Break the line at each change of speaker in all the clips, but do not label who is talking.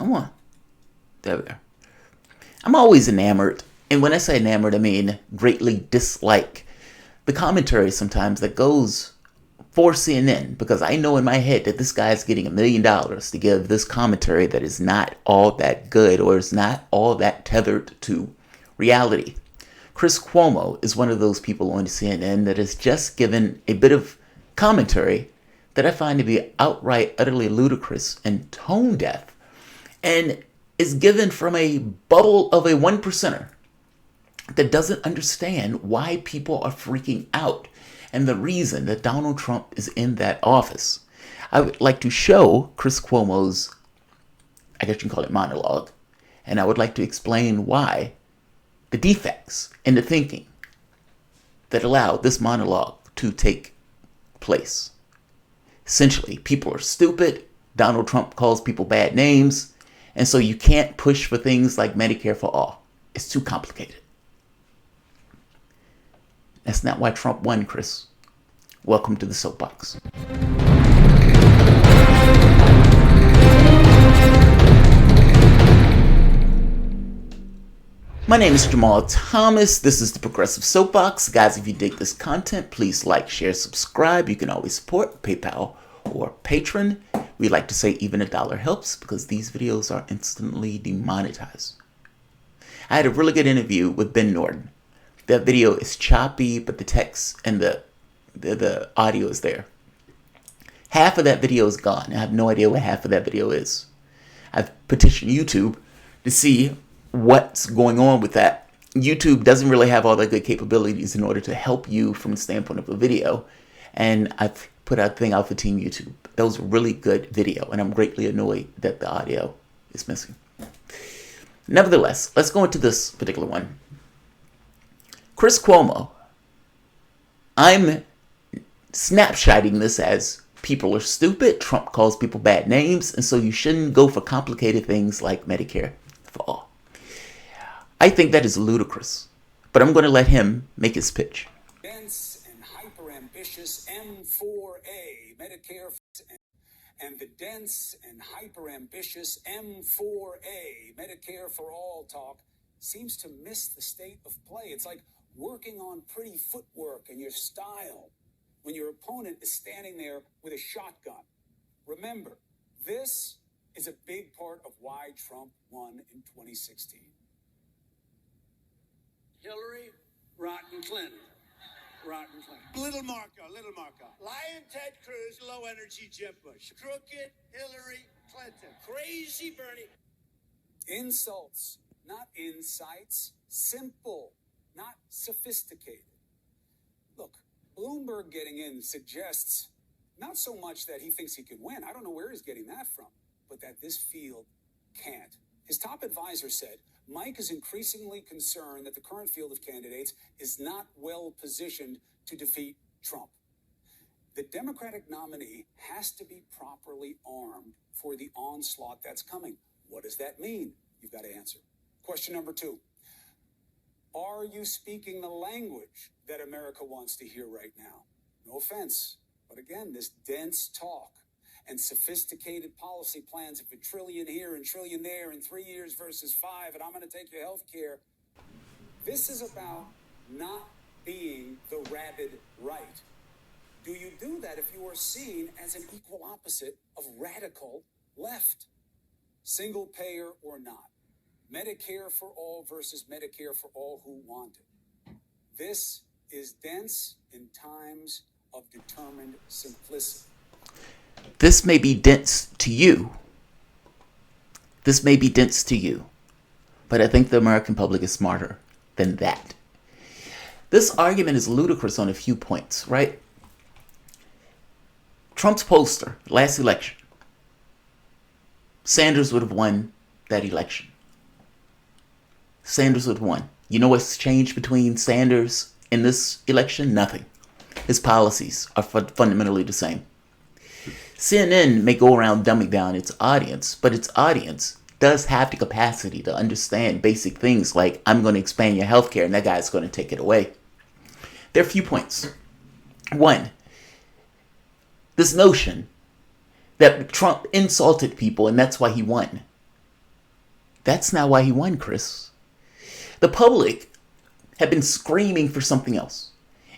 Come on. There we are. I'm always enamored, and when I say enamored, I mean greatly dislike the commentary sometimes that goes for CNN, because I know in my head that this guy's getting $1 million to give this commentary that is not all that good or is not all that tethered to reality. Chris Cuomo is one of those people on CNN that has just given a bit of commentary that I find to be outright, utterly ludicrous and tone deaf, and is given from a bubble of a 1%er that doesn't understand why people are freaking out and the reason that Donald Trump is in that office. I would like to show Chris Cuomo's, I guess you can call it monologue, and I would like to explain why the defects in the thinking that allowed this monologue to take place. Essentially, people are stupid. Donald Trump calls people bad names. And so you can't push for things like Medicare for All. It's too complicated. That's not why Trump won, Chris. Welcome to the soapbox. My name is Jamarl Thomas. This is the Progressive Soapbox. Guys, if you dig this content, please like, share, subscribe. You can always support PayPal or Patreon. We like to say even $1 helps because these videos are instantly demonetized. I had a really good interview with Ben Norton. That video is choppy, but the text and the audio is there. Half of that video is gone. I have no idea what half of that video is. I've petitioned YouTube to see what's going on with that. YouTube doesn't really have all that good capabilities in order to help you from the standpoint of a video. And I've put a thing out for Team YouTube. That was a really good video, and I'm greatly annoyed that the audio is missing. Nevertheless, let's go into this particular one. Chris Cuomo. I'm snapshotting this as people are stupid. Trump calls people bad names, and so you shouldn't go for complicated things like Medicare for All. I think that is ludicrous, but I'm going to let him make his pitch.
Dense and hyper-ambitious M4A, Medicare, and the dense and hyper-ambitious M4A, Medicare for All talk seems to miss the state of play. It's like working on pretty footwork and your style when your opponent is standing there with a shotgun. Remember, this is a big part of why Trump won in 2016.
Hillary, rotten Clinton. Rotten Clinton. Little Marco. Lion Ted Cruz, low energy Jeb Bush. Crooked Hillary Clinton. Crazy Bernie.
Insults, not insights. Simple, not sophisticated. Look, Bloomberg getting in suggests not so much that he thinks he can win. I don't know where he's getting that from, but that this field can't. His top advisor said, Mike is increasingly concerned that the current field of candidates is not well positioned to defeat Trump. The Democratic nominee has to be properly armed for the onslaught that's coming. What does that mean? You've got to answer. Question number 2. Are you speaking the language that America wants to hear right now? No offense, but again, this dense talk and sophisticated policy plans of $1 trillion here and $1 trillion there in 3 years versus 5, and I'm going to take your health care. This is about not being the rabid right. Do you do that if you are seen as an equal opposite of radical left? Single payer or not? Medicare for all versus Medicare for all who want it. This is dense in times of determined simplicity.
This may be dense to you. But I think the American public is smarter than that. This argument is ludicrous on a few points, right? Trump's pollster, last election, Sanders would have won that election. Sanders would have won. You know what's changed between Sanders and this election? Nothing. His policies are fundamentally the same. CNN may go around dumbing down its audience, but its audience does have the capacity to understand basic things like, I'm going to expand your health care and that guy's going to take it away. There are a few points. 1, this notion that Trump insulted people and that's why he won. That's not why he won, Chris. The public had been screaming for something else.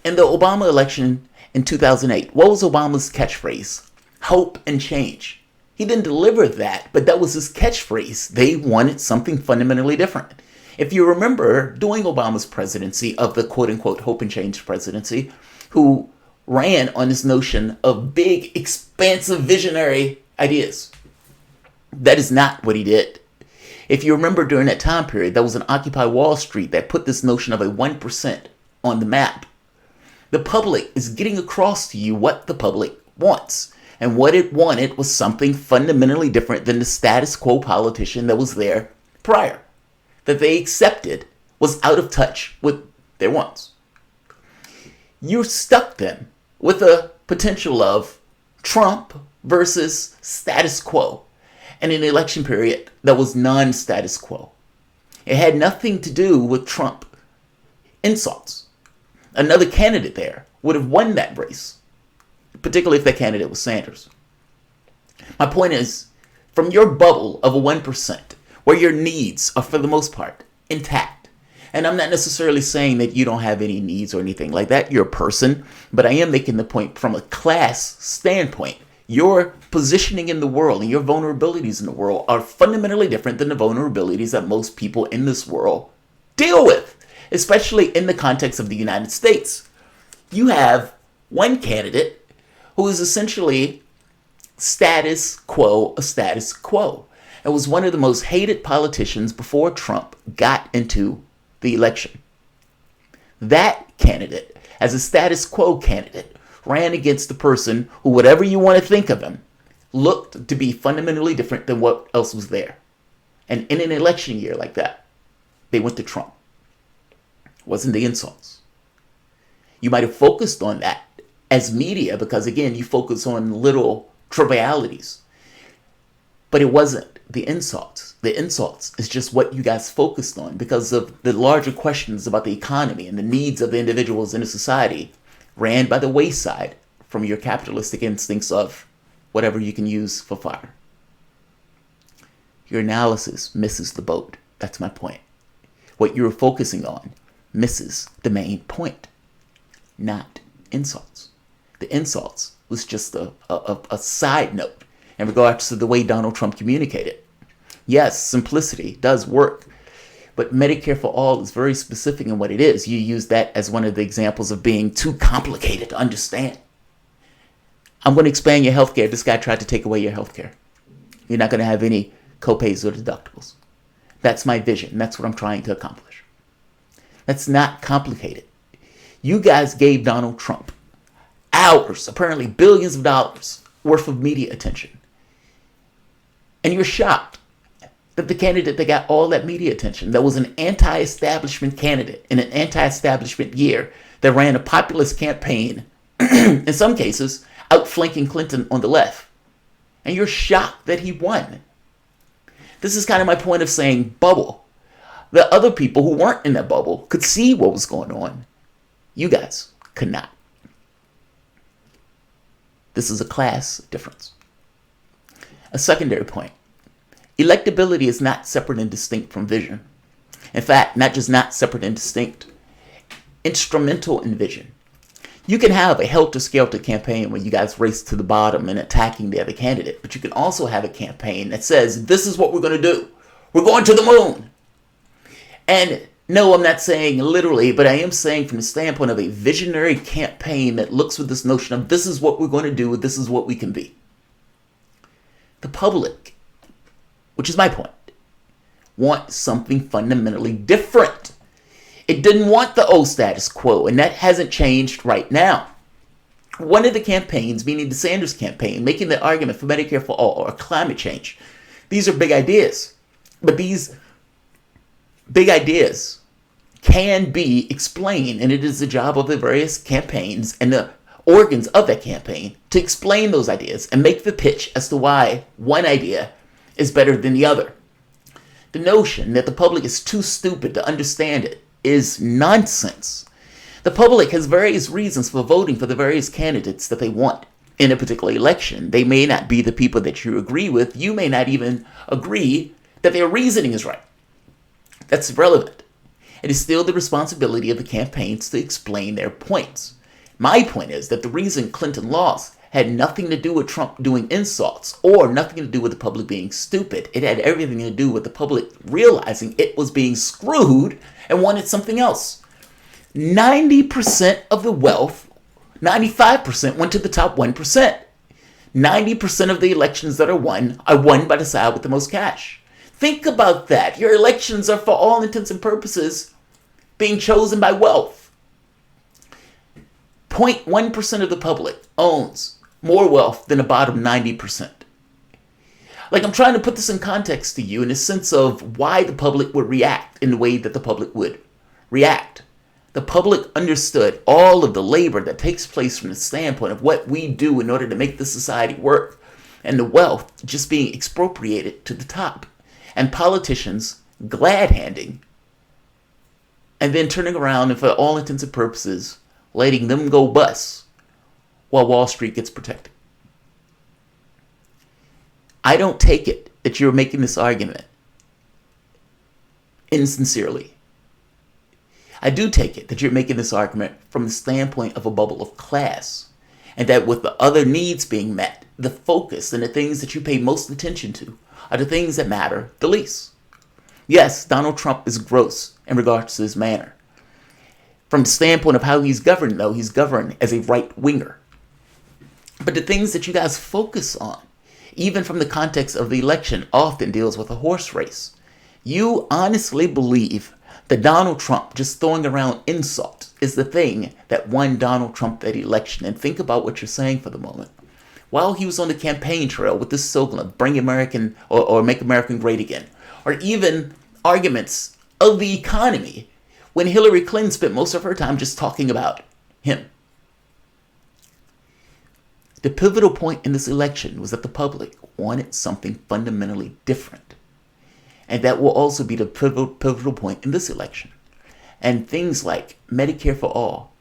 In the Obama election in 2008, what was Obama's catchphrase? Hope and change. He didn't deliver that, but that was his catchphrase. They wanted something fundamentally different. If you remember, during Obama's presidency of the quote-unquote hope and change presidency, who ran on this notion of big, expansive, visionary ideas. That is not what he did. If you remember during that time period, there was an Occupy Wall Street that put this notion of a 1% on the map. The public is getting across to you what the public wants. And what it wanted was something fundamentally different than the status quo politician that was there prior. That they accepted was out of touch with their wants. You stuck them with a potential of Trump versus status quo in an election period that was non-status quo. It had nothing to do with Trump insults. Another candidate there would have won that race, particularly if that candidate was Sanders. My point is, from your bubble of a 1%, where your needs are for the most part intact, and I'm not necessarily saying that you don't have any needs or anything like that, you're a person, but I am making the point from a class standpoint. Your positioning in the world and your vulnerabilities in the world are fundamentally different than the vulnerabilities that most people in this world deal with, especially in the context of the United States. You have one candidate who is essentially status quo, a status quo. It was one of the most hated politicians before Trump got into the election. That candidate, as a status quo candidate, ran against the person who, whatever you want to think of him, looked to be fundamentally different than what else was there. And in an election year like that, they went to Trump. It wasn't the insults. You might have focused on that as media because, again, you focus on little trivialities. But it wasn't the insults. The insults is just what you guys focused on because of the larger questions about the economy and the needs of the individuals in a society ran by the wayside from your capitalistic instincts of whatever you can use for fire. Your analysis misses the boat. That's my point. What you're focusing on misses the main point, not insults. The insults was just a side note in regards to the way Donald Trump communicated. Yes, simplicity does work, but Medicare for All is very specific in what it is. You use that as one of the examples of being too complicated to understand. I'm going to expand your healthcare. This guy tried to take away your healthcare. You're not going to have any copays or deductibles. That's my vision. That's what I'm trying to accomplish. That's not complicated. You guys gave Donald Trump hours, apparently billions of dollars worth of media attention. And you're shocked that the candidate that got all that media attention, that was an anti-establishment candidate in an anti-establishment year that ran a populist campaign, in some cases, outflanking Clinton on the left. And you're shocked that he won. This is kind of my point of saying bubble. The other people who weren't in that bubble could see what was going on. You guys could not. This is a class difference. A secondary point. Electability is not separate and distinct from vision. In fact, not just not separate and distinct, instrumental in vision. You can have a helter-skelter campaign where you guys race to the bottom and attacking the other candidate, but you can also have a campaign that says, this is what we're going to do. We're going to the moon. And no, I'm not saying literally, but I am saying from the standpoint of a visionary campaign that looks with this notion of this is what we're going to do, this is what we can be. The public, which is my point, want something fundamentally different. It didn't want the old status quo, and that hasn't changed right now. One of the campaigns, meaning the Sanders campaign, making the argument for Medicare for All or climate change, these are big ideas. But these big ideas can be explained, and it is the job of the various campaigns and the organs of that campaign to explain those ideas and make the pitch as to why one idea is better than the other. The notion that the public is too stupid to understand it is nonsense. The public has various reasons for voting for the various candidates that they want in a particular election. They may not be the people that you agree with. You may not even agree that their reasoning is right. That's irrelevant. It is still the responsibility of the campaigns to explain their points. My point is that the reason Clinton lost had nothing to do with Trump doing insults or nothing to do with the public being stupid. It had everything to do with the public realizing it was being screwed and wanted something else. 90% of the wealth, 95% went to the top 1%. 90% of the elections that are won by the side with the most cash. Think about that. Your elections are, for all intents and purposes, being chosen by wealth. 0.1% of the public owns more wealth than the bottom 90%. Like, I'm trying to put this in context to you in a sense of why the public would react in the way that the public would react. The public understood all of the labor that takes place from the standpoint of what we do in order to make the society work, and the wealth just being expropriated to the top, and politicians glad-handing, and then turning around and, for all intents and purposes, letting them go bust while Wall Street gets protected. I don't take it that you're making this argument insincerely. I do take it that you're making this argument from the standpoint of a bubble of class, and that with the other needs being met, the focus and the things that you pay most attention to are the things that matter the least. Yes, Donald Trump is gross in regards to his manner. From the standpoint of how he's governed, though, he's governed as a right-winger. But the things that you guys focus on, even from the context of the election, often deals with a horse race. You honestly believe that Donald Trump just throwing around insults is the thing that won Donald Trump that election. And think about what you're saying for the moment. While he was on the campaign trail with this slogan, bring American or make America great again, or even arguments of the economy, when Hillary Clinton spent most of her time just talking about him. The pivotal point in this election was that the public wanted something fundamentally different. And that will also be the pivotal point in this election. And things like Medicare For All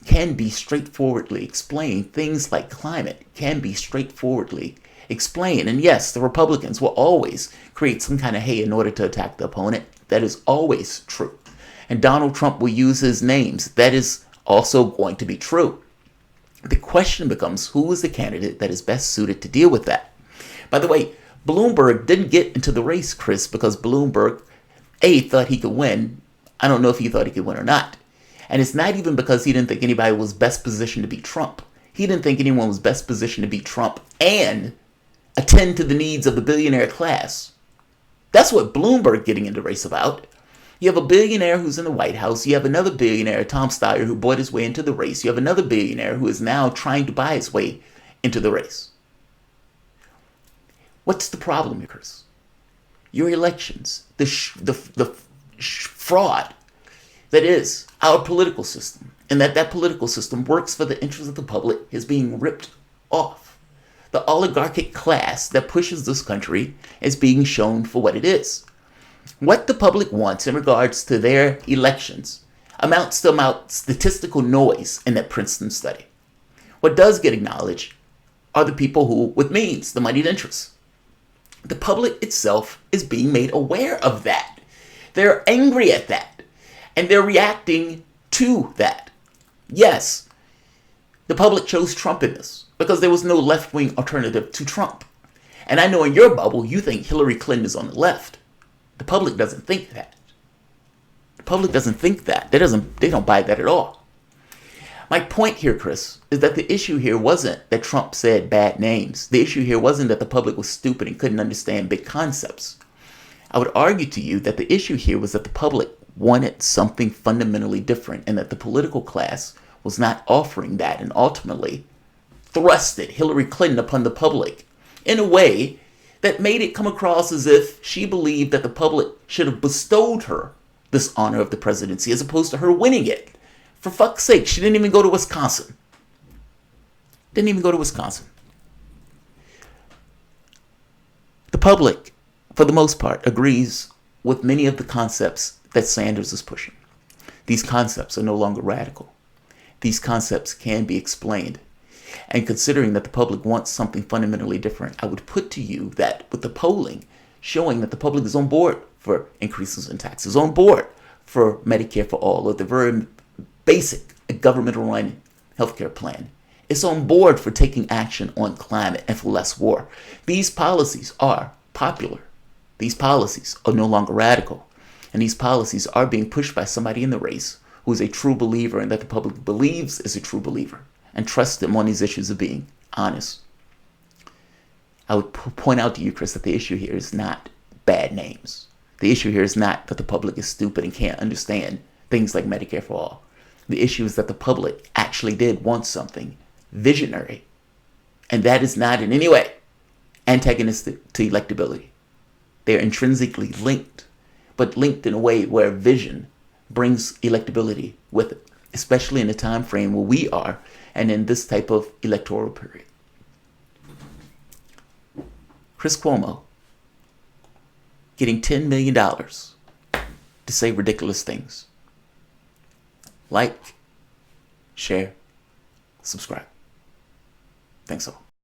can be straightforwardly explained. Things like climate can be straightforwardly explained. And yes, the Republicans will always create some kind of hay in order to attack the opponent. That is always true. And Donald Trump will use his names. That is also going to be true. The question becomes, who is the candidate that is best suited to deal with that? By the way, Bloomberg didn't get into the race, Chris, because Bloomberg, thought he could win. I don't know if he thought he could win or not. And it's not even because he didn't think anybody was best positioned to beat Trump. He didn't think anyone was best positioned to beat Trump and attend to the needs of the billionaire class. That's what Bloomberg getting into the race about. You have a billionaire who's in the White House. You have another billionaire, Tom Steyer, who bought his way into the race. You have another billionaire who is now trying to buy his way into the race. What's the problem here, Chris? Your elections, the fraud that is our political system, and that political system works for the interests of the public, is being ripped off. The oligarchic class that pushes this country is being shown for what it is. What the public wants in regards to their elections amounts to statistical noise in that Princeton study. What does get acknowledged are the people who, with means, the moneyed interests. The public itself is being made aware of that. They're angry at that. And they're reacting to that. Yes, the public chose Trump in this because there was no left-wing alternative to Trump. And I know in your bubble, you think Hillary Clinton is on the left. The public doesn't think that. The public doesn't think that. They don't buy that at all. My point here, Chris, is that the issue here wasn't that Trump said bad names. The issue here wasn't that the public was stupid and couldn't understand big concepts. I would argue to you that the issue here was that the public wanted something fundamentally different and that the political class was not offering that, and ultimately thrusted Hillary Clinton upon the public in a way that made it come across as if she believed that the public should have bestowed her this honor of the presidency as opposed to her winning it. For fuck's sake, she didn't even go to Wisconsin. Didn't even go to Wisconsin. The public, for the most part, agrees with many of the concepts that Sanders is pushing. These concepts are no longer radical. These concepts can be explained. And considering that the public wants something fundamentally different, I would put to you that with the polling, showing that the public is on board for increases in taxes, on board for Medicare for All, or the very basic government-run healthcare plan. It's on board for taking action on climate and for less war. These policies are popular. These policies are no longer radical. And these policies are being pushed by somebody in the race who is a true believer and that the public believes is a true believer and trusts them on these issues of being honest. I would point out to you, Chris, that the issue here is not bad names. The issue here is not that the public is stupid and can't understand things like Medicare for All. The issue is that the public actually did want something visionary. And that is not in any way antagonistic to electability. They are intrinsically linked, but linked in a way where vision brings electability with it, especially in the time frame where we are and in this type of electoral period. Chris Cuomo getting $10 million to say ridiculous things. Like, share, subscribe. Thanks all.